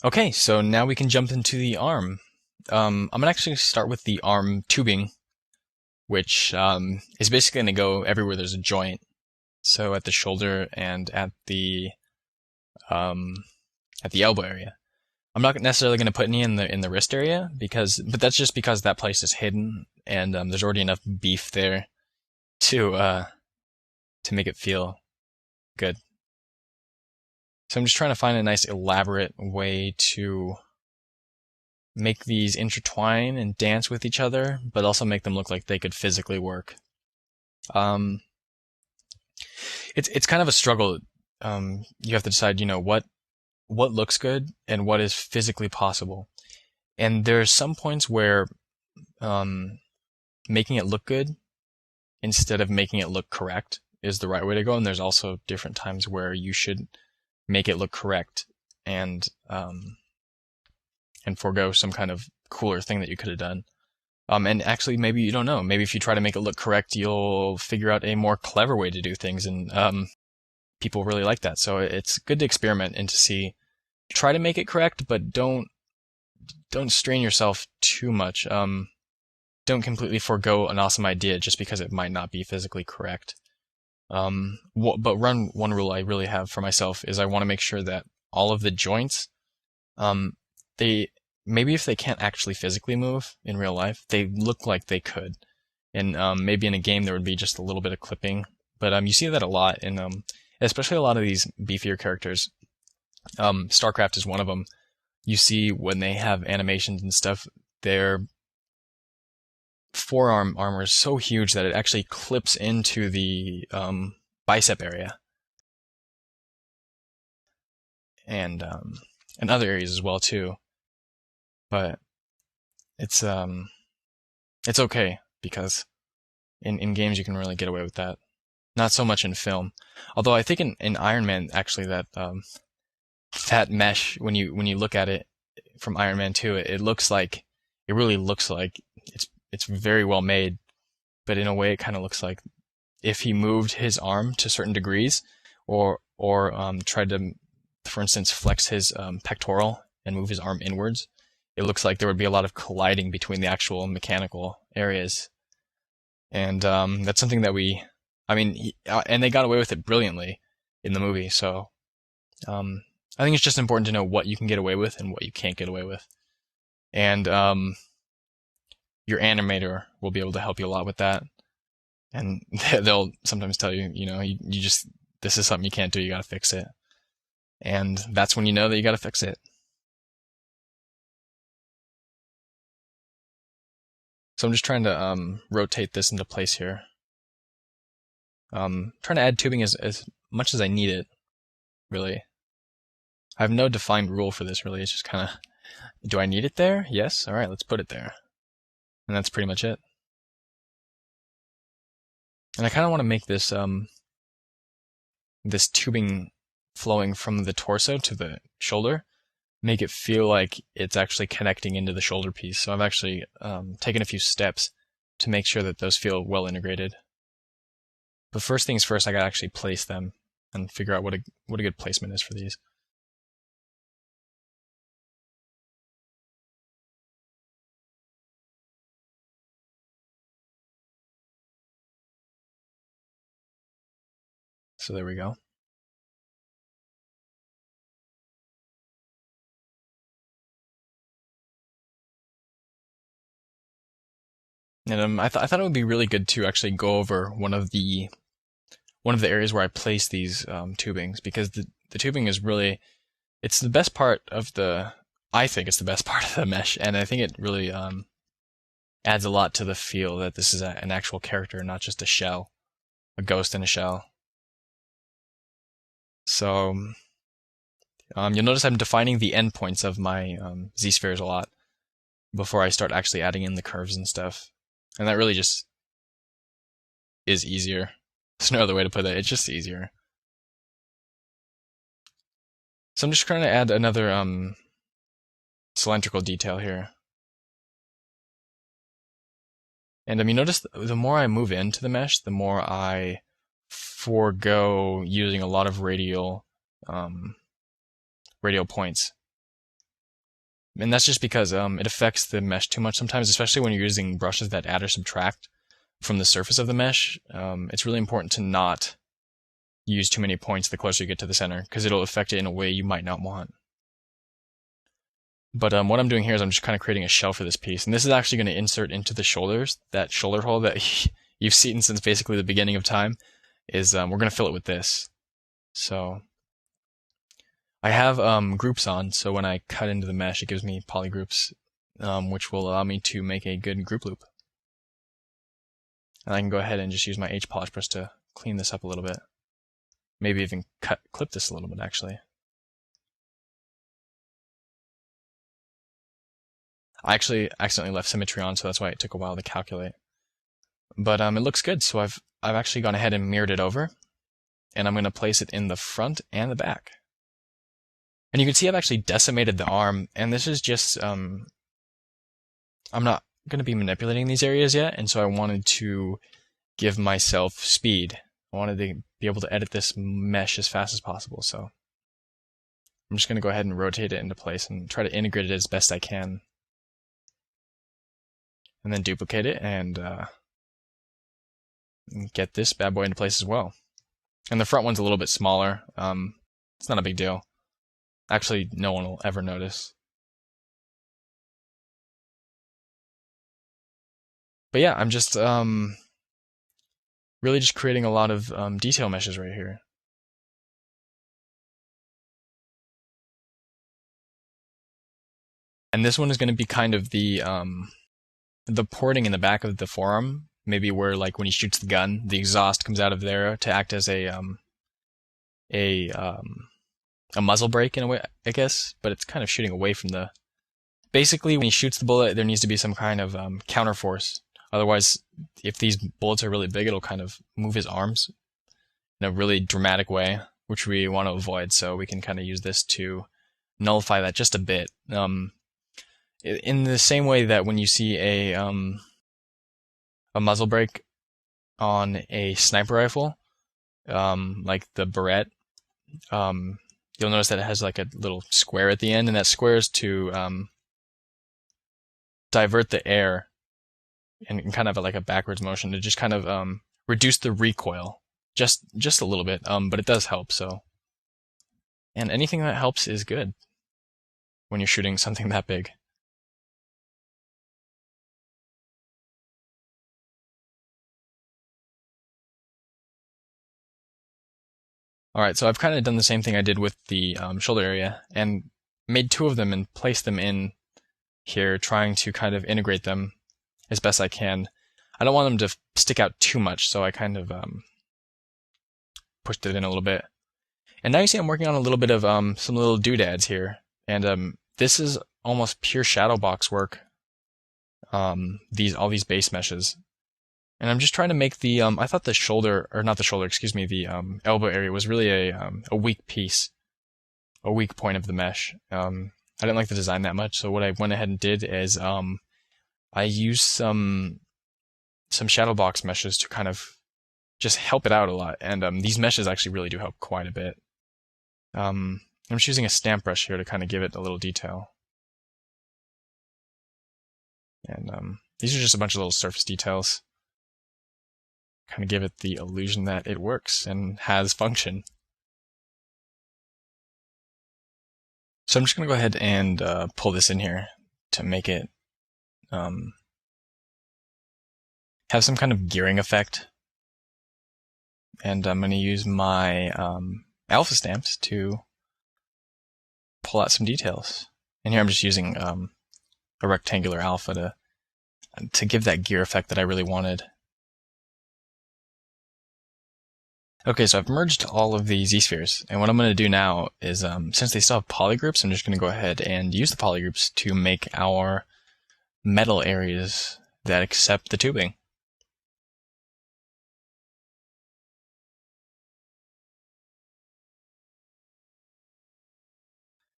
Okay, so now we can jump into the arm. I'm gonna actually start with the arm tubing, which is basically gonna go everywhere there's a joint. So at the shoulder and um, at the elbow area. I'm not necessarily gonna put any in the wrist area but that's just because that place is hidden and there's already enough beef there to uh, to make it feel good. So I'm just trying to find a nice elaborate way to make these intertwine and dance with each other, but also make them look like they could physically work. Um, it's kind of a struggle. You have to decide, what looks good and what is physically possible. And there's some points where um, making it look good instead of making it look correct is the right way to go. And there's also different times where you should make it look correct and forego some kind of cooler thing that you could have done. And actually, maybe you don't know. Maybe if you try to make it look correct, you'll figure out a more clever way to do things, and people really like that. So it's good to experiment and to see. Try to make it correct, but don't strain yourself too much. Don't completely forego an awesome idea just because it might not be physically correct. But one rule I really have for myself is I want to make sure that all of the joints, they maybe if they can't actually physically move in real life, they look like they could. And maybe in a game there would be just a little bit of clipping, but you see that a lot in especially a lot of these beefier characters. StarCraft is one of them. You see when they have animations and stuff, their forearm armor is so huge that it actually clips into the bicep area and other areas as well too. But it's okay because in games you can really get away with that. Not so much in film. Although I think in Iron Man actually that mesh when you look at it from Iron Man 2, it really looks like it's very well made, but in a way it kind of looks like if he moved his arm to certain degrees or tried to, for instance, flex his pectoral and move his arm inwards, it looks like there would be a lot of colliding between the actual mechanical areas. And that's something that and they got away with it brilliantly in the movie. So I think it's just important to know what you can get away with and what you can't get away with. And your animator will be able to help you a lot with that. And they'll sometimes tell you, this is something you can't do, you gotta fix it. And that's when you know that you gotta fix it. So I'm just trying to rotate this into place here. Trying to add tubing as much as I need it, really. I have no defined rule for this, really. It's just kind of, do I need it there? Yes? Alright, let's put it there. And that's pretty much it. And I kind of want to make this this tubing flowing from the torso to the shoulder, make it feel like it's actually connecting into the shoulder piece. So I've actually taken a few steps to make sure that those feel well integrated. But first things first, I gotta actually place them and figure out what a good placement is for these. So there we go. And I thought it would be really good to actually go over one of the areas where I place these tubings, because the tubing is really, it's the best part of I think it's the best part of the mesh, and I think it really adds a lot to the feel that this is an actual character, not just a shell, a ghost in a shell. So you'll notice I'm defining the endpoints of my Z-spheres a lot before I start actually adding in the curves and stuff. And that really just is easier. There's no other way to put it. It's just easier. So I'm just trying to add another cylindrical detail here. And you notice the more I move into the mesh, the more I forego using a lot of radial points. And that's just because it affects the mesh too much sometimes, especially when you're using brushes that add or subtract from the surface of the mesh. It's really important to not use too many points the closer you get to the center, because it'll affect it in a way you might not want. But what I'm doing here is I'm just kind of creating a shell for this piece, and this is actually going to insert into the shoulders. That shoulder hole that you've seen since basically the beginning of time is we're going to fill it with this. So I have groups on, so when I cut into the mesh, it gives me polygroups, which will allow me to make a good group loop. And I can go ahead and just use my H polish brush to clean this up a little bit. Maybe even clip this a little bit, actually. I actually accidentally left symmetry on, so that's why it took a while to calculate. But it looks good, so I've actually gone ahead and mirrored it over, and I'm going to place it in the front and the back. And you can see I've actually decimated the arm, and this is just, I'm not going to be manipulating these areas yet, and so I wanted to give myself speed. I wanted to be able to edit this mesh as fast as possible, so I'm just going to go ahead and rotate it into place and try to integrate it as best I can. And then duplicate it and get this bad boy into place as well. And the front one's a little bit smaller. It's not a big deal. Actually, no one will ever notice. But yeah, I'm just really just creating a lot of detail meshes right here. And this one is going to be kind of the porting in the back of the forearm, maybe where like when he shoots the gun, the exhaust comes out of there to act as a muzzle brake in a way, I guess, but it's kind of shooting away from the. Basically, when he shoots the bullet, there needs to be some kind of counter force. Otherwise, if these bullets are really big, it'll kind of move his arms in a really dramatic way, which we want to avoid. So we can kind of use this to nullify that just a bit. In the same way that when you see a muzzle brake on a sniper rifle, like the Barrett, you'll notice that it has like a little square at the end, and that square is to divert the air and kind of like a backwards motion to just kind of reduce the recoil just a little bit, but it does help. So, and anything that helps is good when you're shooting something that big. Alright, so I've kind of done the same thing I did with the shoulder area, and made two of them and placed them in here, trying to kind of integrate them as best I can. I don't want them to stick out too much, so I kind of pushed it in a little bit. And now you see I'm working on a little bit of some little doodads here, and this is almost pure shadow box work. All these base meshes. And I'm just trying to make the, I thought the shoulder, or not the shoulder, excuse me, the elbow area was really a weak piece, a weak point of the mesh. I didn't like the design that much, so what I went ahead and did is I used some shadow box meshes to kind of just help it out a lot. And these meshes actually really do help quite a bit. I'm just using a stamp brush here to kind of give it a little detail. And these are just a bunch of little surface details. Kind of give it the illusion that it works and has function. So I'm just going to go ahead and pull this in here to make it have some kind of gearing effect. And I'm going to use my alpha stamps to pull out some details. And here I'm just using a rectangular alpha to give that gear effect that I really wanted. Okay, so I've merged all of the Z-spheres, and what I'm going to do now is, since they still have polygroups, I'm just going to go ahead and use the polygroups to make our metal areas that accept the tubing.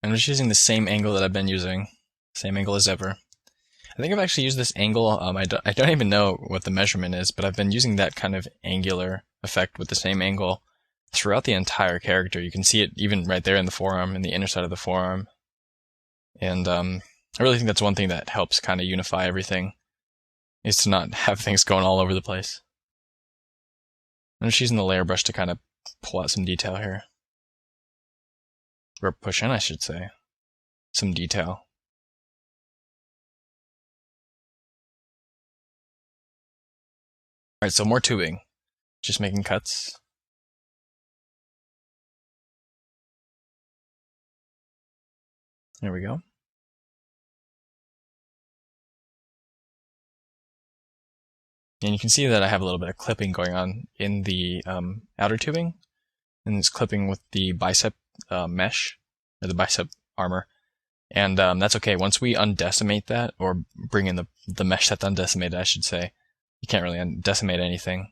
I'm just using the same angle that I've been using, same angle as ever. I think I've actually used this angle, I don't even know what the measurement is, but I've been using that kind of angular effect with the same angle throughout the entire character. You can see it even right there in the forearm, in the inner side of the forearm. And I really think that's one thing that helps kind of unify everything, is to not have things going all over the place. I'm just using the layer brush to kind of pull out some detail here. Or push in, I should say. Some detail. Alright, so more tubing. Just making cuts. There we go. And you can see that I have a little bit of clipping going on in the outer tubing, and it's clipping with the bicep mesh, or the bicep armor. And that's okay. Once we undecimate that, or bring in the mesh that's undecimated, I should say. You can't really undecimate anything.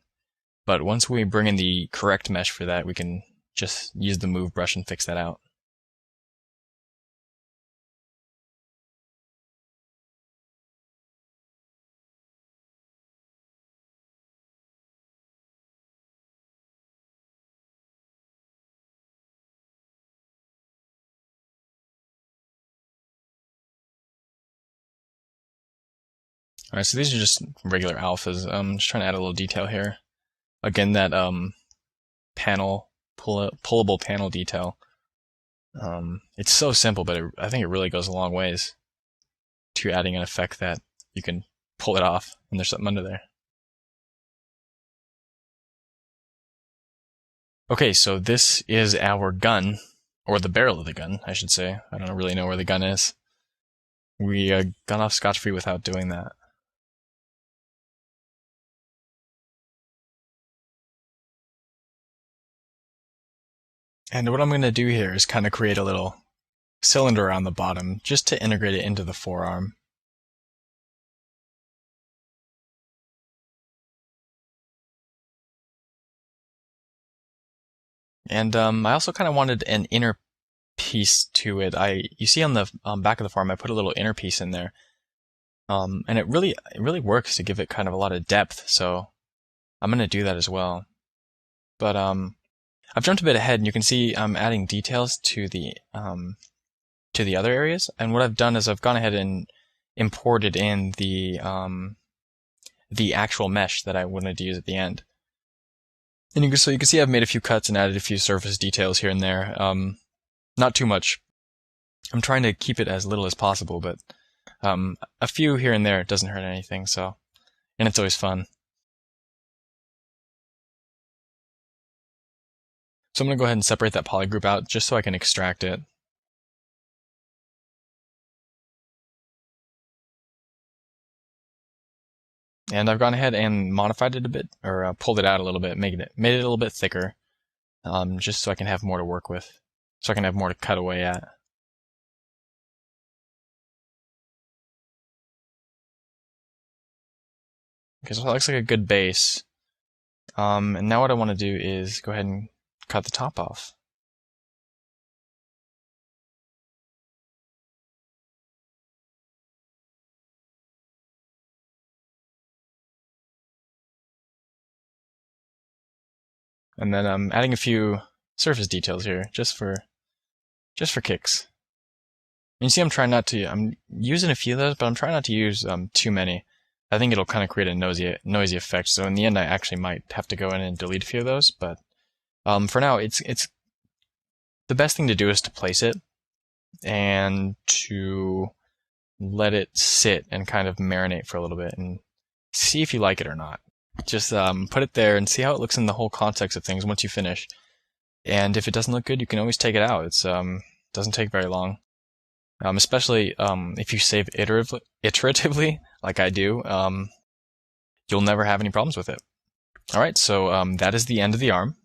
But once we bring in the correct mesh for that, we can just use the move brush and fix that out. Alright, so these are just regular alphas. I'm just trying to add a little detail here. Again, that panel, pullable panel detail. It's so simple, but I think it really goes a long ways to adding an effect that you can pull it off and there's something under there. Okay, so this is our gun, or the barrel of the gun, I should say. I don't really know where the gun is. We got off scotch-free without doing that. And what I'm going to do here is kind of create a little cylinder on the bottom, just to integrate it into the forearm. And I also kind of wanted an inner piece to it. You see on the back of the forearm, I put a little inner piece in there. And it really works to give it kind of a lot of depth, so I'm going to do that as well. But I've jumped a bit ahead, and you can see I'm adding details to the other areas. And what I've done is I've gone ahead and imported in the actual mesh that I wanted to use at the end. And you can see I've made a few cuts and added a few surface details here and there. Not too much. I'm trying to keep it as little as possible, but a few here and there doesn't hurt anything. So, and it's always fun. So I'm going to go ahead and separate that poly group out just so I can extract it. And I've gone ahead and modified it a bit, or pulled it out a little bit, made it a little bit thicker, just so I can have more to work with, so I can have more to cut away at. Okay, so that looks like a good base. And now what I want to do is go ahead and cut the top off. And then I'm adding a few surface details here, just for kicks. And you see I'm using a few of those, but I'm trying not to use too many. I think it'll kind of create a noisy effect, so in the end I actually might have to go in and delete a few of those, but for now it's the best thing to do is to place it and to let it sit and kind of marinate for a little bit and see if you like it or not. Just put it there and see how it looks in the whole context of things once you finish. And if it doesn't look good, you can always take it out. It's doesn't take very long. Especially if you save iteratively, like I do, you'll never have any problems with it. Alright, so that is the end of the arm.